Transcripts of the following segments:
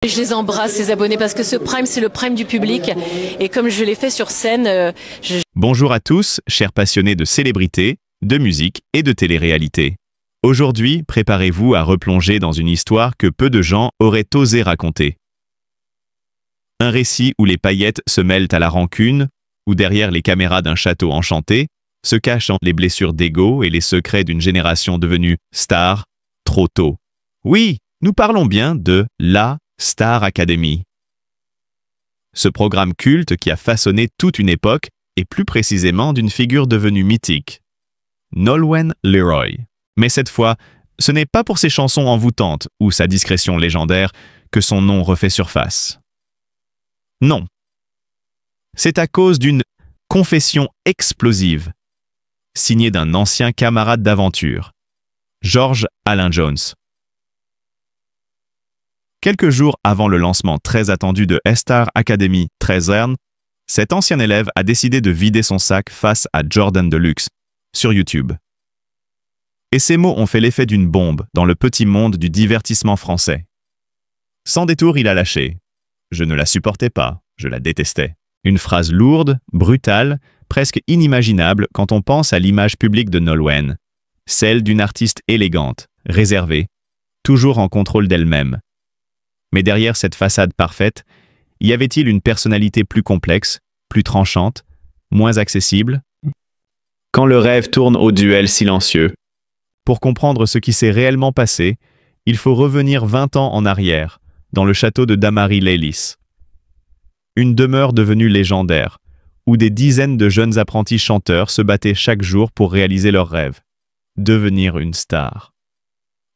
Je les embrasse, ces abonnés, parce que ce Prime, c'est le Prime du public. Et comme je l'ai fait sur scène, Bonjour à tous, chers passionnés de célébrités, de musique et de télé-réalité. Aujourd'hui, préparez-vous à replonger dans une histoire que peu de gens auraient osé raconter. Un récit où les paillettes se mêlent à la rancune, où derrière les caméras d'un château enchanté, se cachent les blessures d'ego et les secrets d'une génération devenue star trop tôt. Oui, nous parlons bien de la Star Academy. Ce programme culte qui a façonné toute une époque et plus précisément d'une figure devenue mythique, Nolwenn Leroy. Mais cette fois, ce n'est pas pour ses chansons envoûtantes ou sa discrétion légendaire que son nom refait surface. Non. C'est à cause d'une confession explosive, signée d'un ancien camarade d'aventure, George Alain Jones. Quelques jours avant le lancement très attendu de Star Academy 13, cet ancien élève a décidé de vider son sac face à Jordan Deluxe sur YouTube. Et ces mots ont fait l'effet d'une bombe dans le petit monde du divertissement français. Sans détour, il a lâché. Je ne la supportais pas, je la détestais. Une phrase lourde, brutale, presque inimaginable quand on pense à l'image publique de Nolwenn, celle d'une artiste élégante, réservée, toujours en contrôle d'elle-même. Mais derrière cette façade parfaite, y avait-il une personnalité plus complexe, plus tranchante, moins accessible? Quand le rêve tourne au duel silencieux. Pour comprendre ce qui s'est réellement passé, il faut revenir 20 ans en arrière, dans le château de Damary-Lélis. Une demeure devenue légendaire, où des dizaines de jeunes apprentis chanteurs se battaient chaque jour pour réaliser leurs rêves, devenir une star.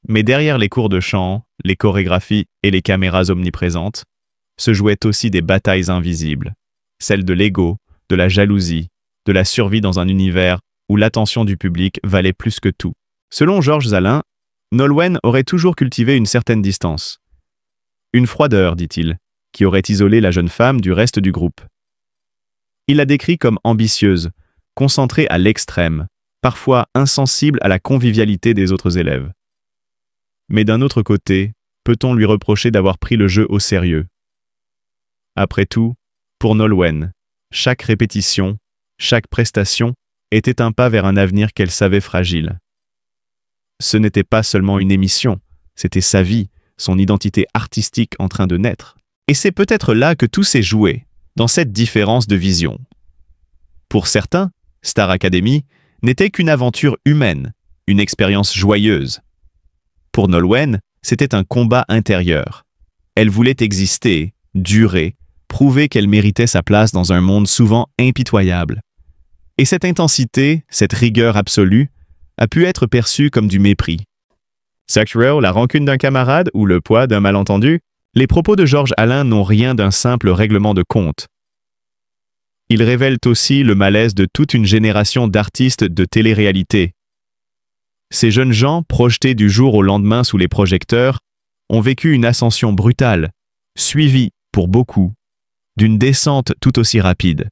Mais derrière les cours de chant, les chorégraphies et les caméras omniprésentes, se jouaient aussi des batailles invisibles, celles de l'ego, de la jalousie, de la survie dans un univers où l'attention du public valait plus que tout. Selon Georges Alain, Nolwenn aurait toujours cultivé une certaine distance. Une froideur, dit-il, qui aurait isolé la jeune femme du reste du groupe. Il la décrit comme ambitieuse, concentrée à l'extrême, parfois insensible à la convivialité des autres élèves. Mais d'un autre côté, peut-on lui reprocher d'avoir pris le jeu au sérieux? Après tout, pour Nolwenn, chaque répétition, chaque prestation était un pas vers un avenir qu'elle savait fragile. Ce n'était pas seulement une émission, c'était sa vie, son identité artistique en train de naître. Et c'est peut-être là que tout s'est joué, dans cette différence de vision. Pour certains, Star Academy n'était qu'une aventure humaine, une expérience joyeuse. Pour Nolwenn, c'était un combat intérieur. Elle voulait exister, durer, prouver qu'elle méritait sa place dans un monde souvent impitoyable. Et cette intensité, cette rigueur absolue, a pu être perçue comme du mépris. Sexual, la rancune d'un camarade ou le poids d'un malentendu, les propos de Georges Alain n'ont rien d'un simple règlement de compte. Ils révèlent aussi le malaise de toute une génération d'artistes de télé-réalité. Ces jeunes gens, projetés du jour au lendemain sous les projecteurs, ont vécu une ascension brutale, suivie, pour beaucoup, d'une descente tout aussi rapide.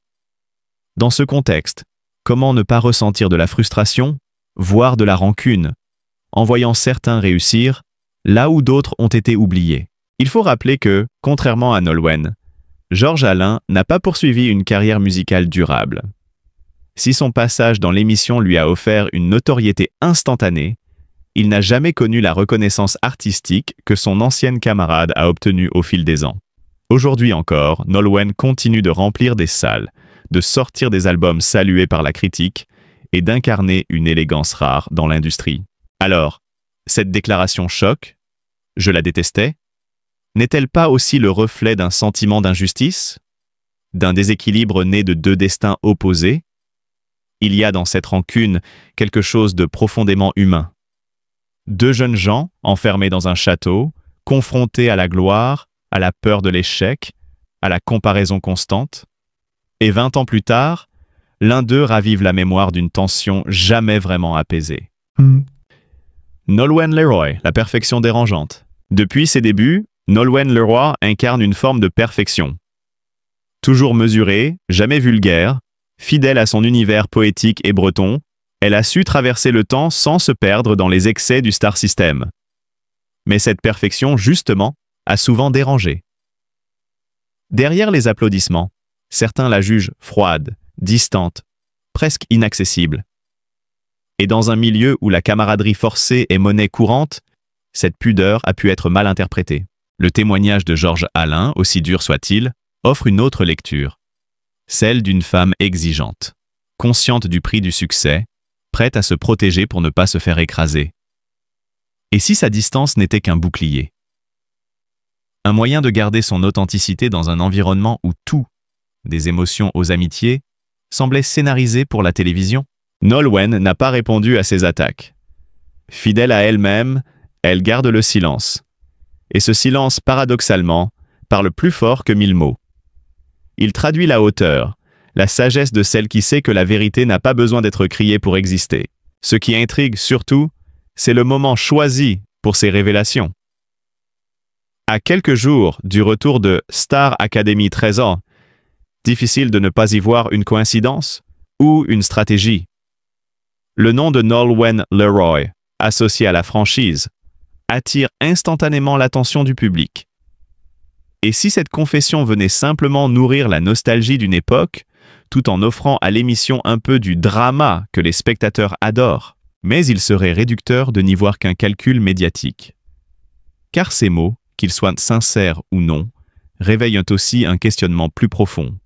Dans ce contexte, comment ne pas ressentir de la frustration, voire de la rancune, en voyant certains réussir, là où d'autres ont été oubliés? Il faut rappeler que, contrairement à Nolwenn, Georges Alain n'a pas poursuivi une carrière musicale durable. Si son passage dans l'émission lui a offert une notoriété instantanée, il n'a jamais connu la reconnaissance artistique que son ancienne camarade a obtenue au fil des ans. Aujourd'hui encore, Nolwenn continue de remplir des salles, de sortir des albums salués par la critique et d'incarner une élégance rare dans l'industrie. Alors, cette déclaration choc, je la détestais, n'est-elle pas aussi le reflet d'un sentiment d'injustice? D'un déséquilibre né de deux destins opposés? Il y a dans cette rancune quelque chose de profondément humain. Deux jeunes gens, enfermés dans un château, confrontés à la gloire, à la peur de l'échec, à la comparaison constante. Et 20 ans plus tard, l'un d'eux ravive la mémoire d'une tension jamais vraiment apaisée. Nolwenn Leroy, la perfection dérangeante. Depuis ses débuts, Nolwenn Leroy incarne une forme de perfection. Toujours mesurée, jamais vulgaire, fidèle à son univers poétique et breton, elle a su traverser le temps sans se perdre dans les excès du star system. Mais cette perfection, justement, a souvent dérangé. Derrière les applaudissements, certains la jugent froide, distante, presque inaccessible. Et dans un milieu où la camaraderie forcée est monnaie courante, cette pudeur a pu être mal interprétée. Le témoignage de Georges Alain, aussi dur soit-il, offre une autre lecture, celle d'une femme exigeante, consciente du prix du succès, prête à se protéger pour ne pas se faire écraser. Et si sa distance n'était qu'un bouclier? Un moyen de garder son authenticité dans un environnement où tout, des émotions aux amitiés, semblait scénarisé pour la télévision? Nolwenn n'a pas répondu à ces attaques. Fidèle à elle-même, elle garde le silence. Et ce silence, paradoxalement, parle plus fort que 1000 mots. Il traduit la hauteur, la sagesse de celle qui sait que la vérité n'a pas besoin d'être criée pour exister. Ce qui intrigue surtout, c'est le moment choisi pour ces révélations. À quelques jours du retour de Star Academy 13 ans, difficile de ne pas y voir une coïncidence ou une stratégie. Le nom de Nolwenn Leroy, associé à la franchise, attire instantanément l'attention du public. Et si cette confession venait simplement nourrir la nostalgie d'une époque, tout en offrant à l'émission un peu du drama que les spectateurs adorent, mais il serait réducteur de n'y voir qu'un calcul médiatique. Car ces mots, qu'ils soient sincères ou non, réveillent aussi un questionnement plus profond.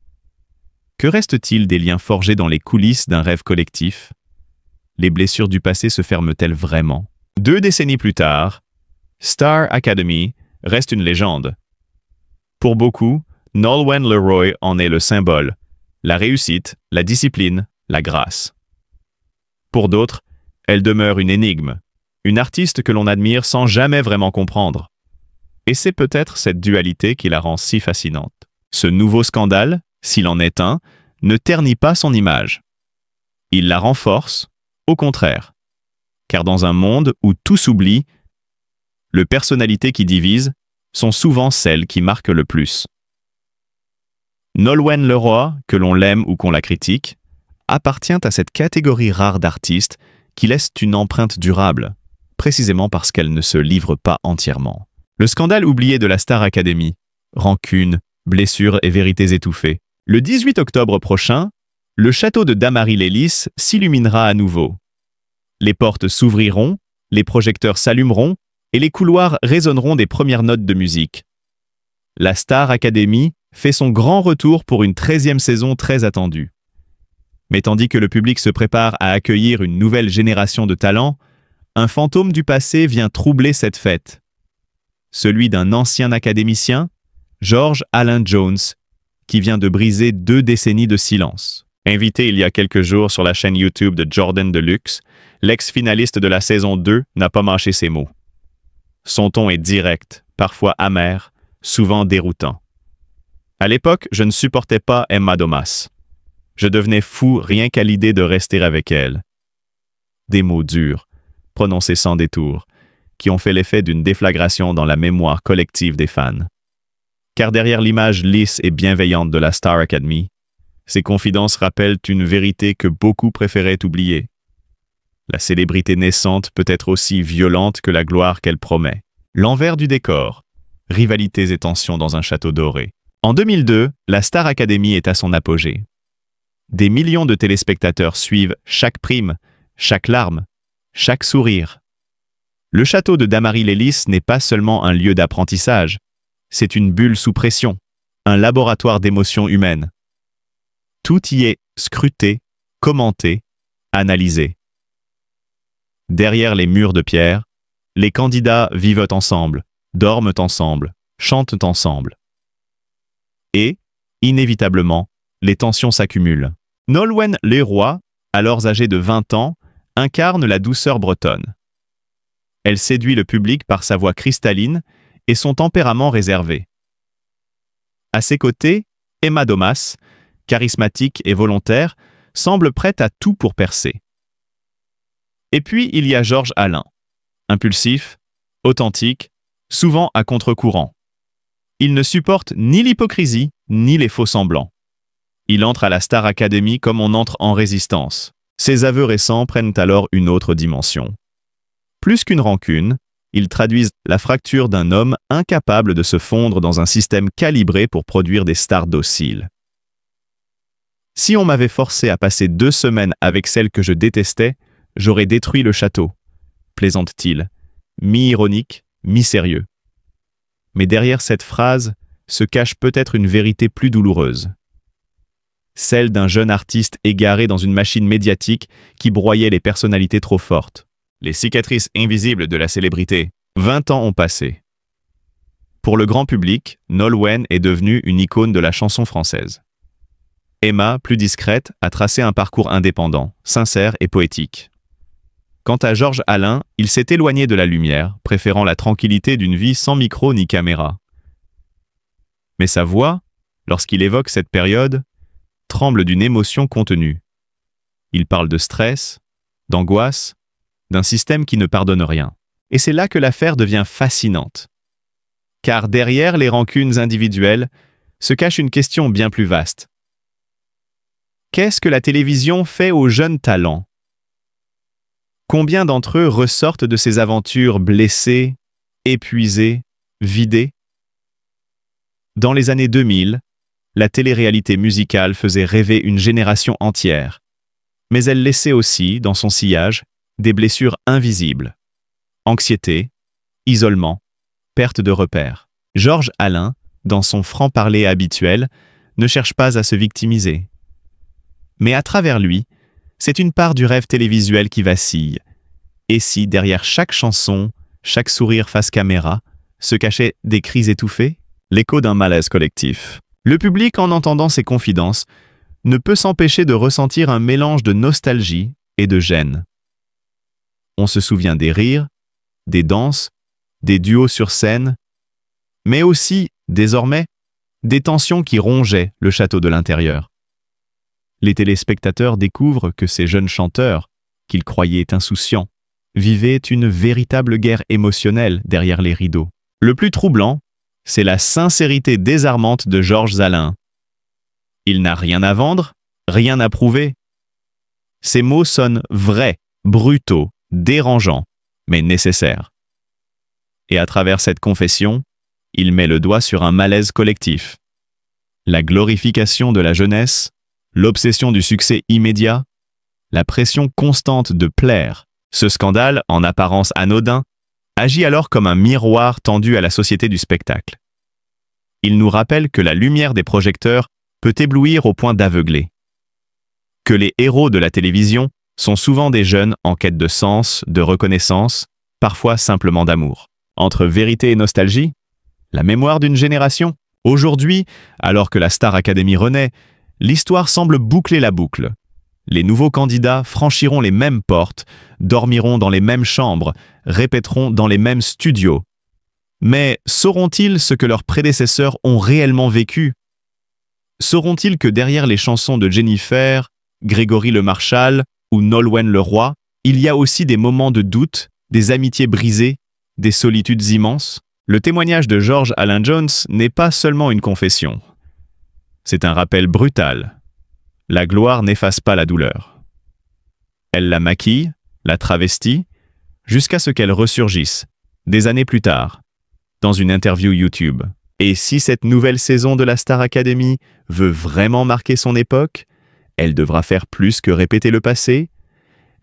Que reste-t-il des liens forgés dans les coulisses d'un rêve collectif? Les blessures du passé se ferment-elles vraiment? 2 décennies plus tard, Star Academy reste une légende. Pour beaucoup, Nolwenn Leroy en est le symbole, la réussite, la discipline, la grâce. Pour d'autres, elle demeure une énigme, une artiste que l'on admire sans jamais vraiment comprendre. Et c'est peut-être cette dualité qui la rend si fascinante. Ce nouveau scandale, s'il en est un, ne ternit pas son image. Il la renforce, au contraire. Car dans un monde où tout s'oublie, les personnalités qui divisent sont souvent celles qui marquent le plus. Nolwenn Leroy, que l'on l'aime ou qu'on la critique, appartient à cette catégorie rare d'artistes qui laissent une empreinte durable, précisément parce qu'elle ne se livre pas entièrement. Le scandale oublié de la Star Academy, rancune, blessures et vérités étouffées. Le 18 octobre prochain, le château de Dammarie-les-Lys s'illuminera à nouveau. Les portes s'ouvriront, les projecteurs s'allumeront et les couloirs résonneront des premières notes de musique. La Star Academy fait son grand retour pour une 13e saison très attendue. Mais tandis que le public se prépare à accueillir une nouvelle génération de talents, un fantôme du passé vient troubler cette fête. Celui d'un ancien académicien, Georges Alain Jones, qui vient de briser 2 décennies de silence. Invité il y a quelques jours sur la chaîne YouTube de Jordan Deluxe, l'ex-finaliste de la saison 2 n'a pas mâché ses mots. Son ton est direct, parfois amer, souvent déroutant. À l'époque, je ne supportais pas Emma Domas. Je devenais fou rien qu'à l'idée de rester avec elle. Des mots durs, prononcés sans détour, qui ont fait l'effet d'une déflagration dans la mémoire collective des fans. Car derrière l'image lisse et bienveillante de la Star Academy, ces confidences rappellent une vérité que beaucoup préféraient oublier. La célébrité naissante peut être aussi violente que la gloire qu'elle promet. L'envers du décor, rivalités et tensions dans un château doré. En 2002, la Star Academy est à son apogée. Des millions de téléspectateurs suivent chaque prime, chaque larme, chaque sourire. Le château de Dammarie-les-Lys n'est pas seulement un lieu d'apprentissage, c'est une bulle sous pression, un laboratoire d'émotions humaines. Tout y est scruté, commenté, analysé. Derrière les murs de pierre, les candidats vivent ensemble, dorment ensemble, chantent ensemble. Et, inévitablement, les tensions s'accumulent. Nolwenn Leroy, alors âgée de 20 ans, incarne la douceur bretonne. Elle séduit le public par sa voix cristalline et son tempérament réservé. À ses côtés, Emma Domas, charismatique et volontaire, semble prête à tout pour percer. Et puis il y a Georges Alain, impulsif, authentique, souvent à contre-courant. Il ne supporte ni l'hypocrisie, ni les faux-semblants. Il entre à la Star Academy comme on entre en résistance. Ses aveux récents prennent alors une autre dimension. Plus qu'une rancune, Ils traduisent la fracture d'un homme incapable de se fondre dans un système calibré pour produire des stars dociles. Si on m'avait forcé à passer 2 semaines avec celle que je détestais, j'aurais détruit le château, plaisante-t-il, mi-ironique, mi-sérieux. Mais derrière cette phrase se cache peut-être une vérité plus douloureuse. Celle d'un jeune artiste égaré dans une machine médiatique qui broyait les personnalités trop fortes. Les cicatrices invisibles de la célébrité. 20 ans ont passé. Pour le grand public, Nolwenn est devenue une icône de la chanson française. Emma, plus discrète, a tracé un parcours indépendant, sincère et poétique. Quant à Georges Alain, il s'est éloigné de la lumière, préférant la tranquillité d'une vie sans micro ni caméra. Mais sa voix, lorsqu'il évoque cette période, tremble d'une émotion contenue. Il parle de stress, d'angoisse, d'un système qui ne pardonne rien. Et c'est là que l'affaire devient fascinante. Car derrière les rancunes individuelles se cache une question bien plus vaste. Qu'est-ce que la télévision fait aux jeunes talents? Combien d'entre eux ressortent de ces aventures blessés, épuisés, vidés? Dans les années 2000, la télé-réalité musicale faisait rêver une génération entière. Mais elle laissait aussi, dans son sillage, des blessures invisibles. Anxiété, isolement, perte de repères. Georges Alain, dans son franc-parler habituel, ne cherche pas à se victimiser. Mais à travers lui, c'est une part du rêve télévisuel qui vacille. Et si, derrière chaque chanson, chaque sourire face caméra, se cachaient des cris étouffés? L'écho d'un malaise collectif. Le public, en entendant ces confidences, ne peut s'empêcher de ressentir un mélange de nostalgie et de gêne. On se souvient des rires, des danses, des duos sur scène, mais aussi, désormais, des tensions qui rongeaient le château de l'intérieur. Les téléspectateurs découvrent que ces jeunes chanteurs, qu'ils croyaient insouciants, vivaient une véritable guerre émotionnelle derrière les rideaux. Le plus troublant, c'est la sincérité désarmante de Georges Alain. Il n'a rien à vendre, rien à prouver. Ses mots sonnent vrais, brutaux, dérangeants, mais nécessaires. Et à travers cette confession, il met le doigt sur un malaise collectif. La glorification de la jeunesse, l'obsession du succès immédiat, la pression constante de plaire. Ce scandale, en apparence anodin, agit alors comme un miroir tendu à la société du spectacle. Il nous rappelle que la lumière des projecteurs peut éblouir au point d'aveugler. Que les héros de la télévision sont souvent des jeunes en quête de sens, de reconnaissance, parfois simplement d'amour. Entre vérité et nostalgie, la mémoire d'une génération. Aujourd'hui, alors que la Star Academy renaît, l'histoire semble boucler la boucle. Les nouveaux candidats franchiront les mêmes portes, dormiront dans les mêmes chambres, répéteront dans les mêmes studios. Mais sauront-ils ce que leurs prédécesseurs ont réellement vécu? Sauront-ils que derrière les chansons de Jennifer, Grégory Le Marchal ou Nolwenn Leroy, il y a aussi des moments de doute, des amitiés brisées, des solitudes immenses? Le témoignage de Georges Alain Jones n'est pas seulement une confession. C'est un rappel brutal. La gloire n'efface pas la douleur. Elle la maquille, la travestit, jusqu'à ce qu'elle ressurgisse, des années plus tard, dans une interview YouTube. Et si cette nouvelle saison de la Star Academy veut vraiment marquer son époque, elle devra faire plus que répéter le passé.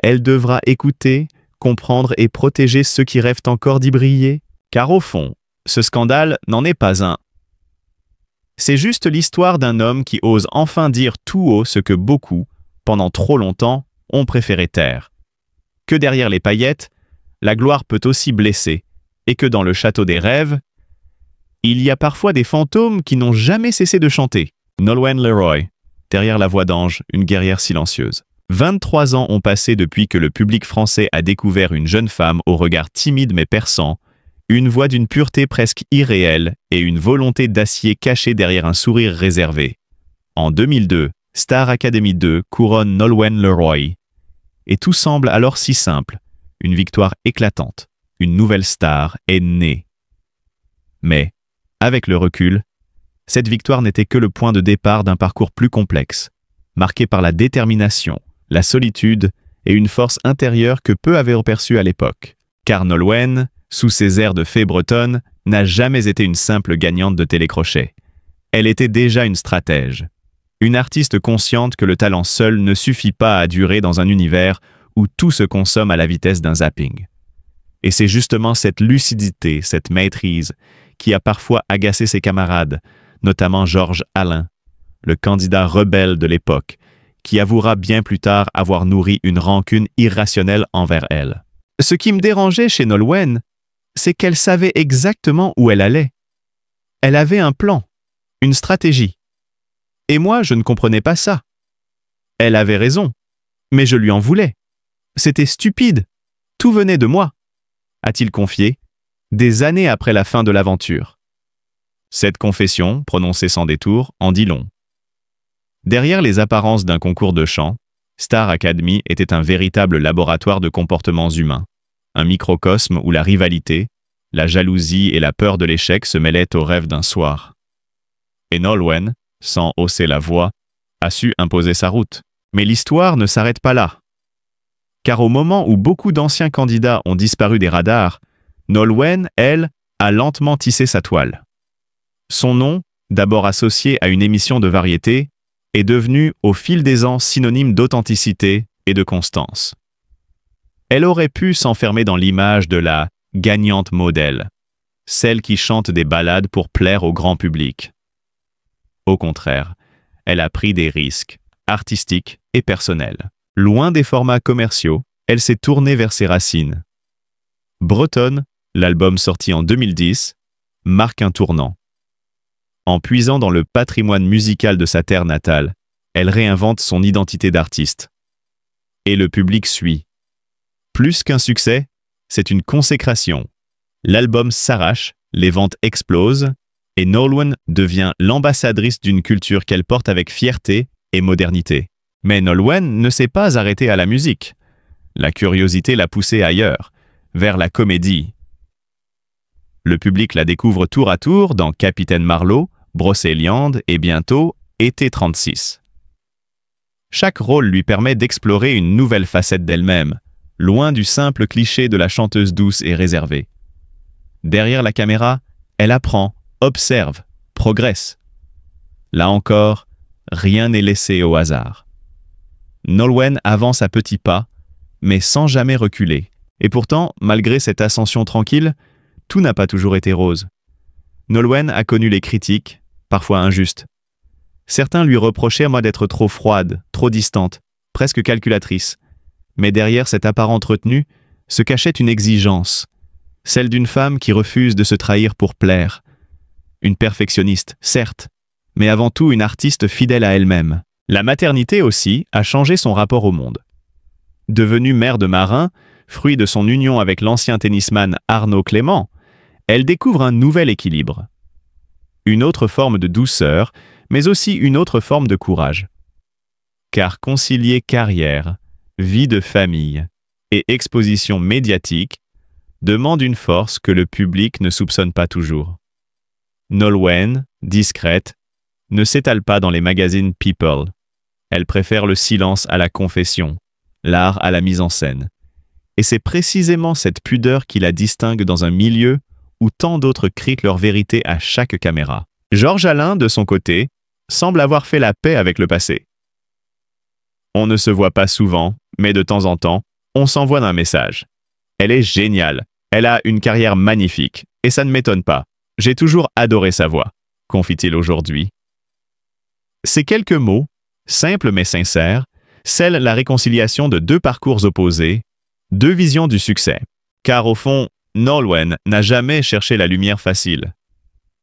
Elle devra écouter, comprendre et protéger ceux qui rêvent encore d'y briller. Car au fond, ce scandale n'en est pas un. C'est juste l'histoire d'un homme qui ose enfin dire tout haut ce que beaucoup, pendant trop longtemps, ont préféré taire. Que derrière les paillettes, la gloire peut aussi blesser, et que dans le château des rêves, il y a parfois des fantômes qui n'ont jamais cessé de chanter. Nolwenn Leroy, derrière la voix d'ange, une guerrière silencieuse. 23 ans ont passé depuis que le public français a découvert une jeune femme au regard timide mais perçant, une voix d'une pureté presque irréelle et une volonté d'acier cachée derrière un sourire réservé. En 2002, Star Academy 2 couronne Nolwenn Leroy. Et tout semble alors si simple, une victoire éclatante, une nouvelle star est née. Mais, avec le recul, cette victoire n'était que le point de départ d'un parcours plus complexe, marqué par la détermination, la solitude et une force intérieure que peu avaient perçue à l'époque. Car Nolwenn, sous ses airs de fée bretonne, n'a jamais été une simple gagnante de télécrochet. Elle était déjà une stratège. Une artiste consciente que le talent seul ne suffit pas à durer dans un univers où tout se consomme à la vitesse d'un zapping. Et c'est justement cette lucidité, cette maîtrise, qui a parfois agacé ses camarades, notamment Georges Alain, le candidat rebelle de l'époque, qui avouera bien plus tard avoir nourri une rancune irrationnelle envers elle. Ce qui me dérangeait chez Nolwenn, c'est qu'elle savait exactement où elle allait. Elle avait un plan, une stratégie. Et moi, je ne comprenais pas ça. Elle avait raison, mais je lui en voulais. C'était stupide. Tout venait de moi, a-t-il confié, des années après la fin de l'aventure. Cette confession, prononcée sans détour, en dit long. Derrière les apparences d'un concours de chant, Star Academy était un véritable laboratoire de comportements humains, un microcosme où la rivalité, la jalousie et la peur de l'échec se mêlaient aux rêves d'un soir. Et Nolwenn, sans hausser la voix, a su imposer sa route. Mais l'histoire ne s'arrête pas là. Car au moment où beaucoup d'anciens candidats ont disparu des radars, Nolwenn, elle, a lentement tissé sa toile. Son nom, d'abord associé à une émission de variété, est devenu au fil des ans synonyme d'authenticité et de constance. Elle aurait pu s'enfermer dans l'image de la gagnante modèle, celle qui chante des ballades pour plaire au grand public. Au contraire, elle a pris des risques, artistiques et personnels. Loin des formats commerciaux, elle s'est tournée vers ses racines. Bretonne, l'album sorti en 2010, marque un tournant. En puisant dans le patrimoine musical de sa terre natale, elle réinvente son identité d'artiste. Et le public suit. Plus qu'un succès, c'est une consécration. L'album s'arrache, les ventes explosent, et Nolwenn devient l'ambassadrice d'une culture qu'elle porte avec fierté et modernité. Mais Nolwenn ne s'est pas arrêtée à la musique. La curiosité l'a poussée ailleurs, vers la comédie. Le public la découvre tour à tour dans Capitaine Marlowe, Brocéliande et bientôt Été 36. Chaque rôle lui permet d'explorer une nouvelle facette d'elle-même, loin du simple cliché de la chanteuse douce et réservée. Derrière la caméra, elle apprend, observe, progresse. Là encore, rien n'est laissé au hasard. Nolwenn avance à petits pas, mais sans jamais reculer. Et pourtant, malgré cette ascension tranquille, tout n'a pas toujours été rose. Nolwenn a connu les critiques, parfois injustes. Certains lui reprochaient d'être trop froide, trop distante, presque calculatrice. Mais derrière cette apparente retenue se cachait une exigence, celle d'une femme qui refuse de se trahir pour plaire. Une perfectionniste, certes, mais avant tout une artiste fidèle à elle-même. La maternité aussi a changé son rapport au monde. Devenue mère de marin, fruit de son union avec l'ancien tennisman Arnaud Clément, elle découvre un nouvel équilibre. Une autre forme de douceur, mais aussi une autre forme de courage. Car concilier carrière, vie de famille et exposition médiatique demande une force que le public ne soupçonne pas toujours. Nolwenn, discrète, ne s'étale pas dans les magazines People. Elle préfère le silence à la confession, l'art à la mise en scène. Et c'est précisément cette pudeur qui la distingue dans un milieu où tant d'autres crient leur vérité à chaque caméra. Georges Alain, de son côté, semble avoir fait la paix avec le passé. On ne se voit pas souvent, mais de temps en temps, on s'envoie un message. Elle est géniale, elle a une carrière magnifique, et ça ne m'étonne pas. J'ai toujours adoré sa voix, confie-t-il aujourd'hui. Ces quelques mots, simples mais sincères, scellent la réconciliation de deux parcours opposés, deux visions du succès. Car au fond, Nolwenn n'a jamais cherché la lumière facile.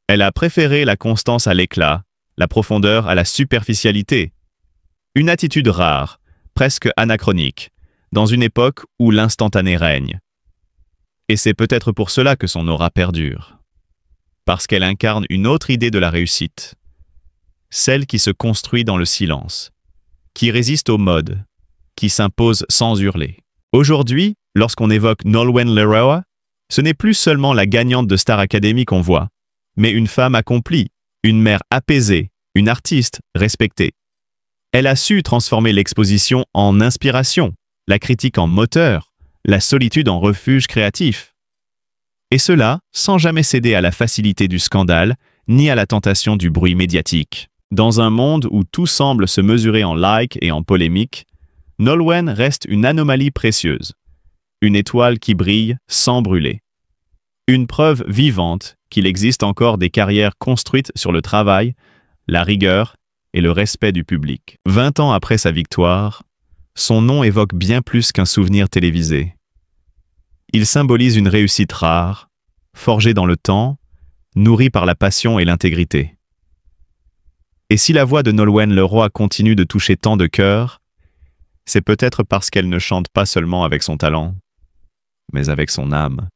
Elle a préféré la constance à l'éclat, la profondeur à la superficialité. Une attitude rare, presque anachronique, dans une époque où l'instantané règne. Et c'est peut-être pour cela que son aura perdure. Parce qu'elle incarne une autre idée de la réussite. Celle qui se construit dans le silence, qui résiste aux modes, qui s'impose sans hurler. Aujourd'hui, lorsqu'on évoque Nolwenn Leroy, ce n'est plus seulement la gagnante de Star Academy qu'on voit, mais une femme accomplie, une mère apaisée, une artiste respectée. Elle a su transformer l'exposition en inspiration, la critique en moteur, la solitude en refuge créatif. Et cela sans jamais céder à la facilité du scandale, ni à la tentation du bruit médiatique. Dans un monde où tout semble se mesurer en likes et en polémiques, Nolwenn reste une anomalie précieuse. Une étoile qui brille sans brûler. Une preuve vivante qu'il existe encore des carrières construites sur le travail, la rigueur et le respect du public. 20 ans après sa victoire, son nom évoque bien plus qu'un souvenir télévisé. Il symbolise une réussite rare, forgée dans le temps, nourrie par la passion et l'intégrité. Et si la voix de Nolwenn Leroy continue de toucher tant de cœurs, c'est peut-être parce qu'elle ne chante pas seulement avec son talent, mais avec son âme.